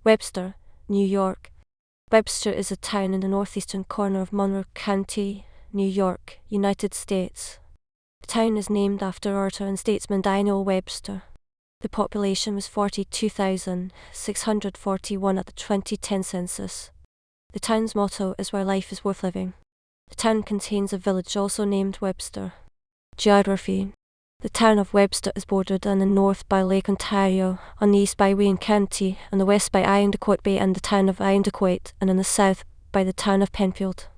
Webster, New York. Webster is a town in the northeastern corner of Monroe County, New York, United States. The town is named after orator and statesman Daniel Webster. The population was 42,641 at the 2010 census. The town's motto is "Where life is worth living." The town contains a village also named Webster. Geography. The town of Webster is bordered on the north by Lake Ontario, on the east by Wayne County, on the west by Irondequoit Bay and the town of Irondequoit, and on the south by the town of Penfield.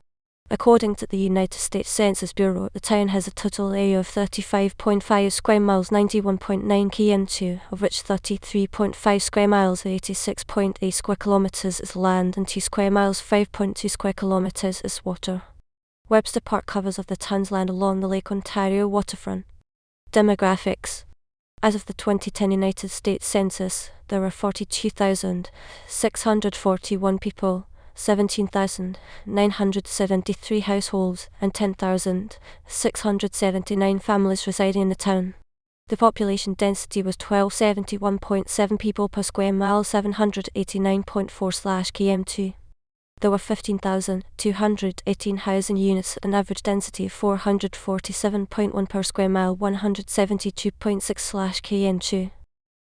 According to the United States Census Bureau, the town has a total area of 35.5 square miles, 91.9 km2, of which 33.5 square miles, 86.8 square kilometers is land, and 2 square miles, 5.2 square kilometers is water. Webster Park covers of the town's land along the Lake Ontario waterfront. Demographics. As of the 2010 United States Census, there were 42,641 people, 17,973 households, and 10,679 families residing in the town. The population density was 1271.7 people per square mile, 789.4/km2. There were 15,218 housing units at an average density of 447.1 per square mile, 172.6/km2.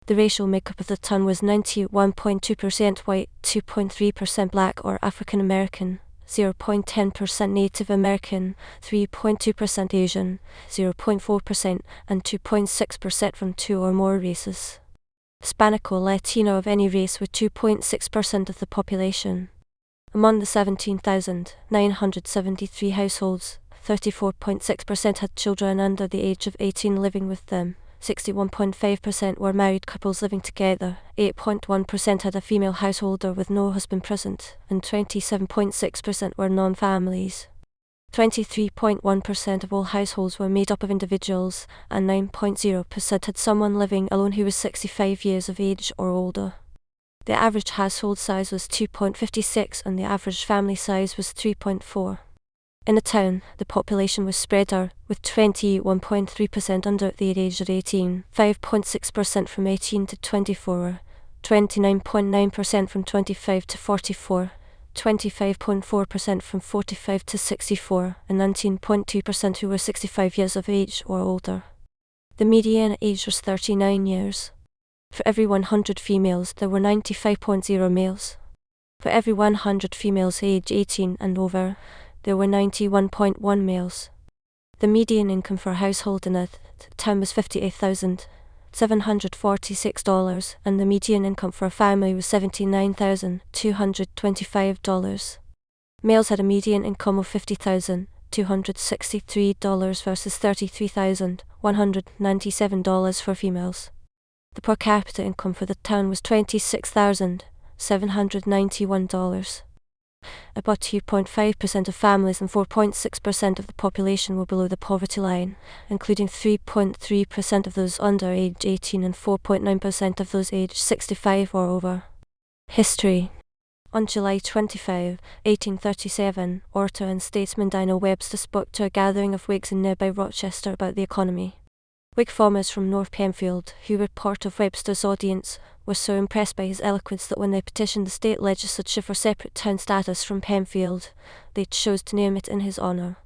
The racial makeup of the town was 91.2% white, 2.3% black or African American, 0.10% Native American, 3.2% Asian, 0.4%, and 2.6% from 2 or more races. Hispanic or Latino of any race were 2.6% of the population. Among the 17,973 households, 34.6% had children under the age of 18 living with them, 61.5% were married couples living together, 8.1% had a female householder with no husband present, and 27.6% were non-families. 23.1% of all households were made up of individuals, and 9.0% had someone living alone who was 65 years of age or older. The average household size was 2.56 and the average family size was 3.4. In the town, the population was spread out, with 21.3% under the age of 18, 5.6% from 18 to 24, 29.9% from 25 to 44, 25.4% from 45 to 64, and 19.2% who were 65 years of age or older. The median age was 39 years. For every 100 females, there were 95.0 males. For every 100 females aged 18 and over, there were 91.1 males. The median income for a household in the town was $58,746, and the median income for a family was $79,225. Males had a median income of $50,263 versus $33,197 for females. The per capita income for the town was $26,791. About 2.5% of families and 4.6% of the population were below the poverty line, including 3.3% of those under age 18 and 4.9% of those aged 65 or over. History. On July 25, 1837, orator and statesman Daniel Webster spoke to a gathering of Whigs in nearby Rochester about the economy. Whig farmers from North Penfield, who were part of Webster's audience, were so impressed by his eloquence that when they petitioned the state legislature for separate town status from Penfield, they chose to name it in his honour.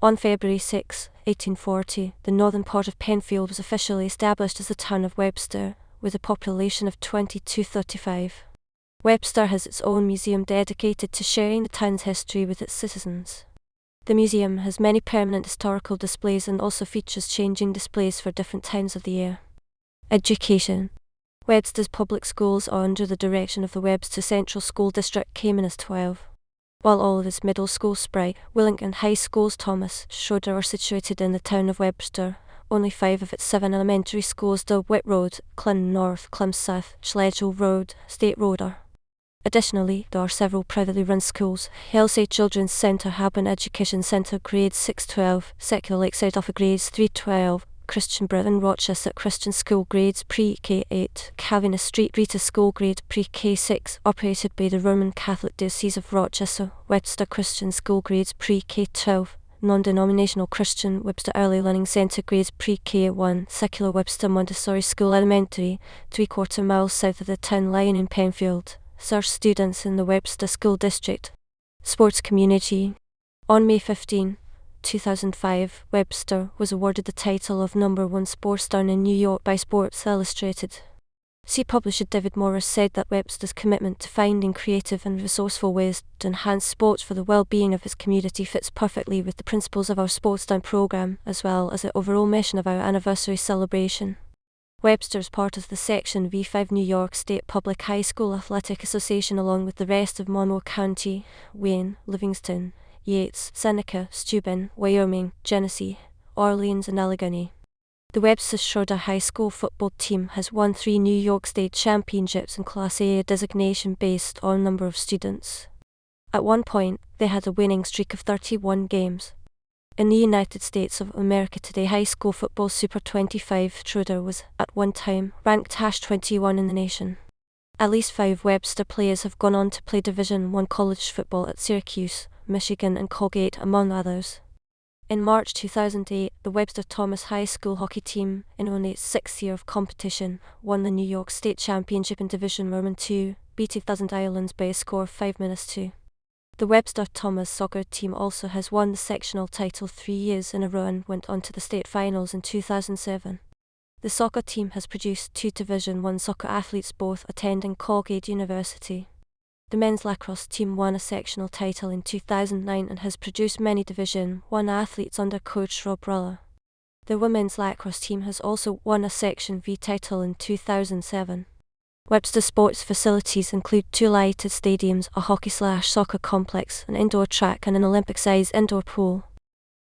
On February 6, 1840, the northern part of Penfield was officially established as the town of Webster, with a population of 2235. Webster has its own museum dedicated to sharing the town's history with its citizens. The museum has many permanent historical displays and also features changing displays for different times of the year. Education. Webster's public schools are under the direction of the Webster Central School District Caymanas 12. While all of its middle schools, Spry, Willing and high schools, Thomas, Schroeder, are situated in the town of Webster, only 5 of its 7 elementary schools, Whit Road, Clem North, Clem South, Schledgel Road, State Road are. Additionally, there are several privately run schools: Hillside Children's Centre, Habon Education Centre, Grades 6-12, Secular Lakeside Offa Grades 3-12, Christian Brethren Rochester Christian School Grades Pre-K8, Cavendish Street Rita School Grade Pre-K6, operated by the Roman Catholic Diocese of Rochester, Webster Christian School Grades Pre-K12, Non-Denominational Christian Webster Early Learning Centre Grades Pre-K1, Secular Webster Montessori School Elementary, 3/4 miles south of the town line in Penfield, serves students in the Webster School District. Sports community. On May 15, 2005, Webster was awarded the title of #1 sports star in New York by Sports Illustrated. Publisher David Morris said that Webster's commitment to finding creative and resourceful ways to enhance sports for the well-being of his community fits perfectly with the principles of our Sports Down program, as well as the overall mission of our anniversary celebration. Webster is part of the Section V5 New York State Public High School Athletic Association along with the rest of Monroe County, Wayne, Livingston, Yates, Seneca, Steuben, Wyoming, Genesee, Orleans, and Allegheny. The Webster Schroeder High School football team has won 3 New York State championships in Class A designation based on number of students. At one point, they had a winning streak of 31 games. In the United States of America today, high school football Super 25 Schroeder was, at one time, ranked #21 in the nation. At least 5 Webster players have gone on to play Division I college football at Syracuse, Michigan, and Colgate, among others. In March 2008, the Webster Thomas High School hockey team, in only its 6th year of competition, won the New York State Championship in Division I, beating Thousand Islands by a score of 5-2. The Webster Thomas soccer team also has won the sectional title 3 years in a row and went on to the state finals in 2007. The soccer team has produced 2 Division I soccer athletes, both attending Colgate University. The men's lacrosse team won a sectional title in 2009 and has produced many Division I athletes under coach Rob Ruller. The women's lacrosse team has also won a Section V title in 2007. Webster sports facilities include 2 lighted stadiums, a hockey/soccer complex, an indoor track, and an Olympic-sized indoor pool.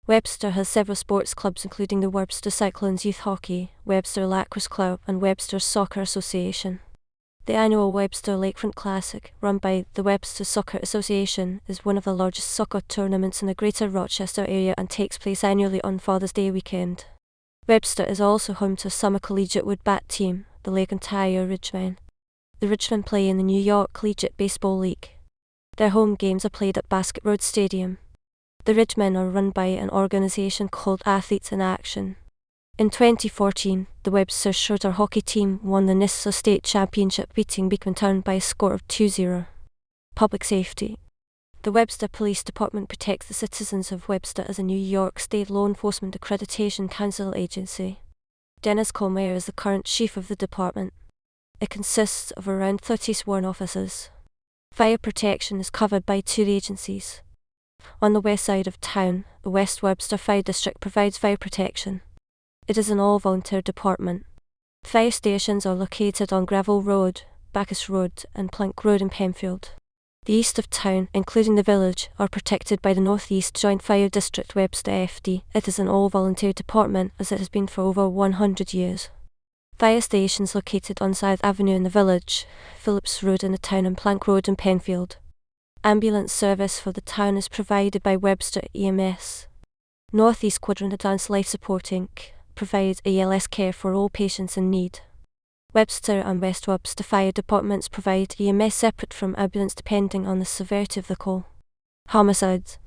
Webster has several sports clubs including the Webster Cyclones Youth Hockey, Webster Lacrosse Club, and Webster Soccer Association. The annual Webster Lakefront Classic, run by the Webster Soccer Association, is one of the largest soccer tournaments in the Greater Rochester area and takes place annually on Father's Day weekend. Webster is also home to a summer collegiate woodbat team, the Lake Ontario Ridgemen. The Ridgemen play in the New York Collegiate Baseball League. Their home games are played at Basket Road Stadium. The Ridgemen are run by an organization called Athletes in Action. In 2014, the Webster Schroeder hockey team won the NISA State Championship, beating Beekman by a score of 2-0. Public safety. The Webster Police Department protects the citizens of Webster as a New York State Law Enforcement Accreditation Council agency. Dennis Colmeyer is the current chief of the department. It consists of around 30 sworn officers. Fire protection is covered by 2 agencies. On the west side of town, the West Webster Fire District provides fire protection. It is an all-volunteer department. Fire stations are located on Gravel Road, Bacchus Road, and Plank Road in Penfield. The east of town, including the village, are protected by the Northeast Joint Fire District Webster FD. It is an all-volunteer department as it has been for over 100 years. Fire stations located on South Avenue in the village, Phillips Road in the town, and Plank Road in Penfield. Ambulance service for the town is provided by Webster EMS. Northeast Quadrant Advanced Life Support Inc. provides ALS care for all patients in need. Webster and West Webster Fire Departments provide EMS separate from ambulance depending on the severity of the call. Homicides.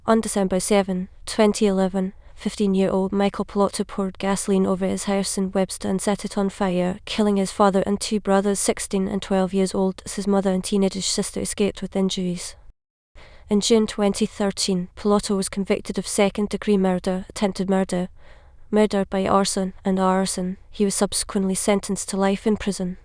On December 7, 2011, 15-year-old Michael Pilotto poured gasoline over his house in Webster and set it on fire, killing his father and 2 brothers 16 and 12 years old as his mother and teenage sister escaped with injuries. In June 2013, Pilotto was convicted of second-degree murder, attempted murder, murder by arson, and arson. He was subsequently sentenced to life in prison.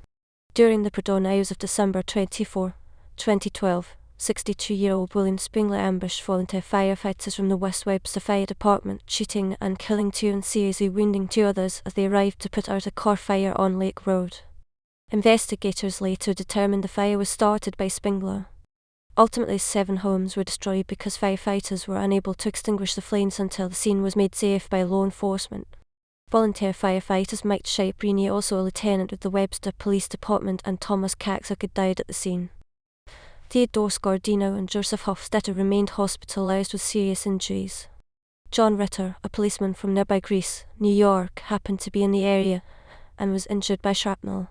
During the predawn hours of December 24, 2012, 62-year-old William Springler ambushed volunteer firefighters from the West Webster Fire Department, shooting and killing 2 and seriously wounding 2 others as they arrived to put out a car fire on Lake Road. Investigators later determined the fire was started by Springler. Ultimately, 7 homes were destroyed because firefighters were unable to extinguish the flames until the scene was made safe by law enforcement. Volunteer firefighters Mike Shaprini, also a lieutenant with the Webster Police Department, and Thomas Kaczak died at the scene. Theodore Scordino and Joseph Hofstetter remained hospitalized with serious injuries. John Ritter, a policeman from nearby Greece, New York, happened to be in the area and was injured by shrapnel.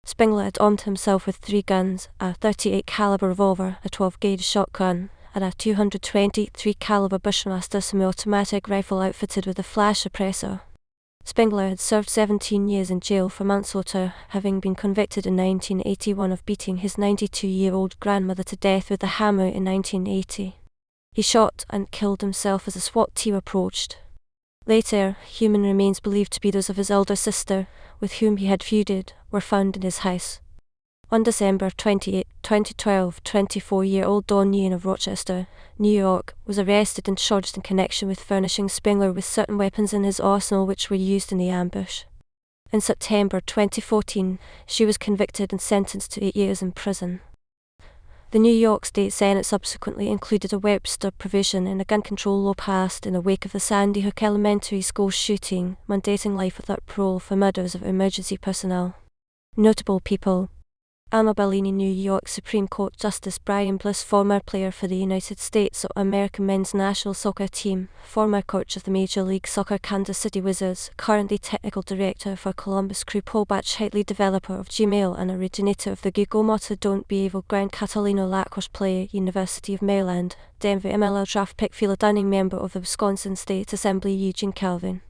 Springler had armed himself with 3 guns, a .38 caliber revolver, a 12-gauge shotgun, and a .223 caliber Bushmaster semi-automatic rifle outfitted with a flash suppressor. Spengler had served 17 years in jail for manslaughter, having been convicted in 1981 of beating his 92-year-old grandmother to death with a hammer in 1980. He shot and killed himself as a SWAT team approached. Later, human remains believed to be those of his elder sister, with whom he had feuded, were found in his house. On December 28, 2012, 24-year-old Don Yean of Rochester, New York, was arrested and charged in connection with furnishing Spengler with certain weapons in his arsenal which were used in the ambush. In September 2014, she was convicted and sentenced to 8 years in prison. The New York State Senate subsequently included a Webster provision in a gun control law passed in the wake of the Sandy Hook Elementary School shooting, mandating life without parole for murders of emergency personnel. Notable people: Alma Bellini, New York Supreme Court Justice Brian Bliss, former player for the United States American men's national soccer team, former coach of the Major League Soccer Kansas City Wizards, currently technical director for Columbus Crew, Paul Batch Hitley, developer of Gmail and originator of the Google motto "Don't Be Evil", Grant Catalino, lacrosse player, University of Maryland, Denver MLL draft pick, Phila Dunning, member of the Wisconsin State Assembly, Eugene Calvin.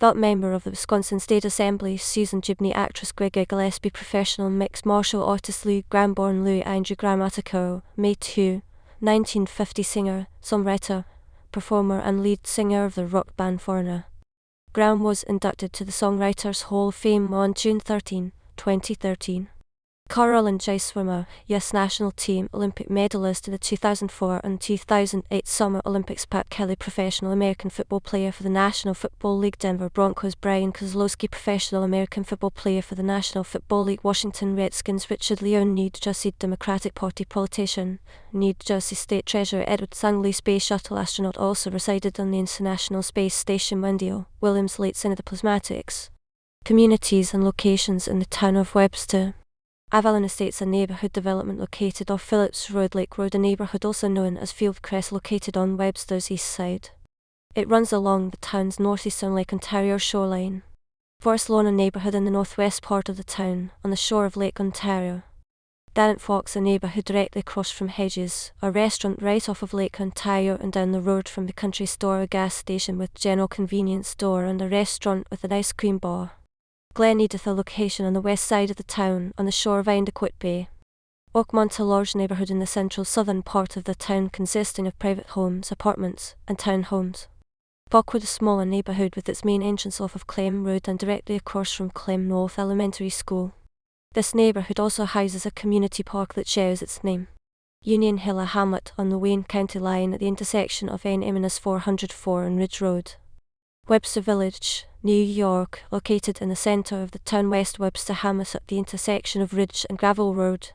That member of the Wisconsin State Assembly, Susan Gibney, actress Greg Gillespie, professional mixed martial artist Lou Graham, born Lou Andrew Grammatico, May 2, 1950, singer, songwriter, performer and lead singer of the rock band Foreigner. Graham was inducted to the Songwriters Hall of Fame on June 13, 2013. Carolyn J. Swimmer, U.S. National Team Olympic medalist in the 2004 and 2008 Summer Olympics. Pat Kelly, professional American football player for the National Football League, Denver Broncos. Brian Kozlowski, professional American football player for the National Football League, Washington Redskins. Richard Leon, New Jersey Democratic Party politician. New Jersey State Treasurer Edward Sangley, space shuttle astronaut, also resided on the International Space Station. Wendell Williams, late Senator. Plasmatics. Communities and locations in the town of Webster. Avalon Estates, a neighborhood development located off Phillips Road, Lake Road, a neighborhood also known as Fieldcrest, located on Webster's east side. It runs along the town's northeastern Lake Ontario shoreline. Forest Lawn, a neighborhood in the northwest part of the town, on the shore of Lake Ontario. Danant Forks, a neighborhood directly across from Hedges, a restaurant right off of Lake Ontario and down the road from the country store, a gas station with general convenience store and a restaurant with an ice cream bar. Glen Edith, a location on the west side of the town, on the shore of Indequit Bay. Oakmont, a large neighborhood in the central southern part of the town consisting of private homes, apartments, and townhomes. Buckwood, a smaller neighborhood with its main entrance off of Clem Road and directly across from Clem North Elementary School. This neighborhood also houses a community park that shares its name. Union Hill, a hamlet on the Wayne County line at the intersection of N-404 and Ridge Road. Webster Village, New York, located in the center of the town. West Webster hamlet at the intersection of Ridge and Gravel Road.